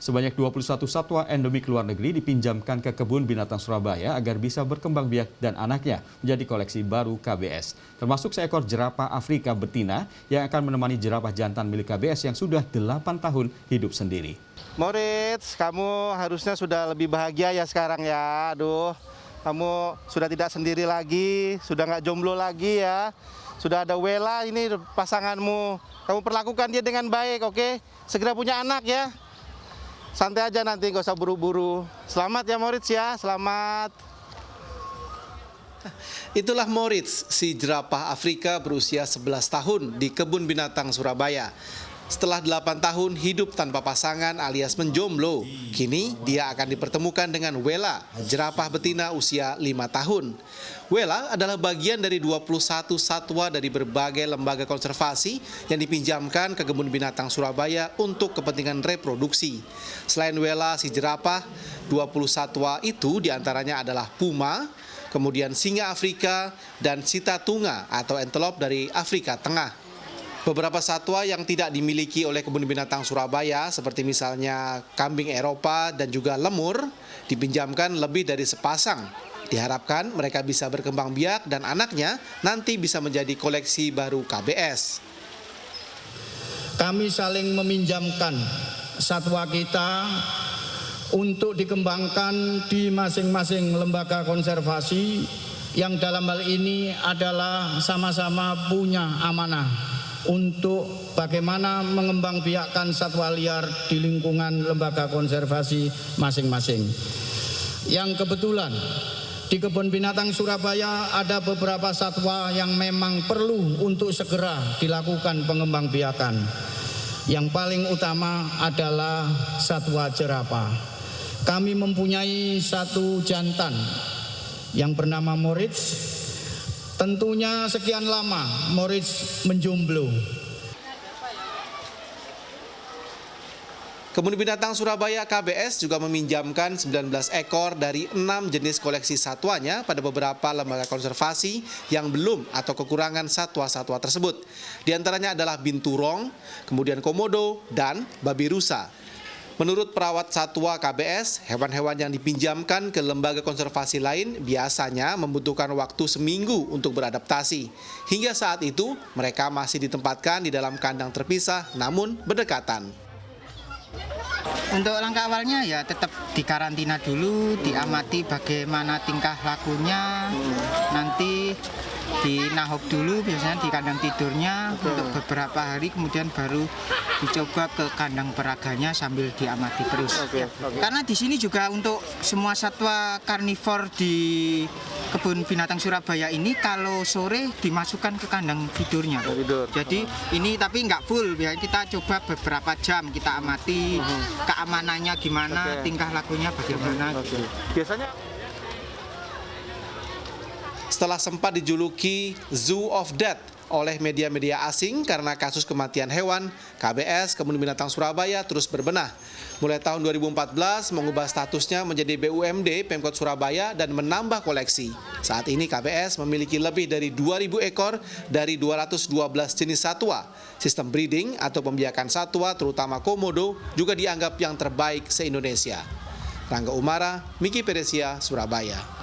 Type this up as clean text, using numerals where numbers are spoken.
Sebanyak 21 satwa endemik luar negeri dipinjamkan ke Kebun Binatang Surabaya agar bisa berkembang biak dan anaknya menjadi koleksi baru KBS. Termasuk seekor jerapah Afrika betina yang akan menemani jerapah jantan milik KBS yang sudah 8 tahun hidup sendiri. Moritz, kamu harusnya sudah lebih bahagia ya sekarang ya. Aduh, kamu sudah tidak sendiri lagi, sudah nggak jomblo lagi ya. Sudah ada Wela, ini pasanganmu. Kamu perlakukan dia dengan baik, oke? Segera punya anak ya. Santai aja nanti, nggak usah buru-buru. Selamat ya Moritz ya, selamat. Itulah Moritz, si jerapah Afrika berusia 11 tahun di Kebun Binatang Surabaya. Setelah 8 tahun hidup tanpa pasangan alias menjomblo, kini dia akan dipertemukan dengan Wela, jerapah betina usia 5 tahun. Wela adalah bagian dari 21 satwa dari berbagai lembaga konservasi yang dipinjamkan ke Kebun Binatang Surabaya untuk kepentingan reproduksi. Selain Wela si jerapah, 20 satwa itu diantaranya adalah puma, kemudian singa Afrika, dan sitatunga atau antelope dari Afrika Tengah. Beberapa satwa yang tidak dimiliki oleh Kebun Binatang Surabaya seperti misalnya kambing Eropa dan juga lemur dipinjamkan lebih dari sepasang. Diharapkan mereka bisa berkembang biak dan anaknya nanti bisa menjadi koleksi baru KBS. Kami saling meminjamkan satwa kita untuk dikembangkan di masing-masing lembaga konservasi yang dalam hal ini adalah sama-sama punya amanah untuk bagaimana mengembangbiakkan satwa liar di lingkungan lembaga konservasi masing-masing. Yang kebetulan di Kebun Binatang Surabaya ada beberapa satwa yang memang perlu untuk segera dilakukan pengembangbiakan. Yang paling utama adalah satwa jerapah. Kami mempunyai satu jantan yang bernama Moritz. Tentunya sekian lama Moritz menjomblo. Kebun Binatang Surabaya KBS juga meminjamkan 19 ekor dari 6 jenis koleksi satwanya pada beberapa lembaga konservasi yang belum atau kekurangan satwa-satwa tersebut. Di antaranya adalah binturong, kemudian komodo, dan babi rusa. Menurut perawat satwa KBS, hewan-hewan yang dipinjamkan ke lembaga konservasi lain biasanya membutuhkan waktu seminggu untuk beradaptasi. Hingga saat itu, mereka masih ditempatkan di dalam kandang terpisah namun berdekatan. Untuk langkah awalnya ya tetap dikarantina dulu, diamati bagaimana tingkah lakunya, nanti dinahok dulu biasanya di kandang tidurnya untuk beberapa hari, kemudian baru dicoba ke kandang peraganya sambil diamati terus. Karena di sini juga untuk semua satwa karnivor di Kebun Binatang Surabaya ini kalau sore dimasukkan ke kandang tidurnya. Jadi ini tapi nggak full, ya kita coba beberapa jam kita amati keamanannya gimana, tingkah lakunya bagaimana. Biasanya Setelah sempat dijuluki Zoo of Death oleh media-media asing karena kasus kematian hewan, KBS Kebun Binatang Surabaya terus berbenah. Mulai tahun 2014 mengubah statusnya menjadi BUMD Pemkot Surabaya dan menambah koleksi. Saat ini KBS memiliki lebih dari 2.000 ekor dari 212 jenis satwa. Sistem breeding atau pembiakan satwa terutama komodo juga dianggap yang terbaik se-Indonesia. Rangga Umara, Miki Peresia, Surabaya.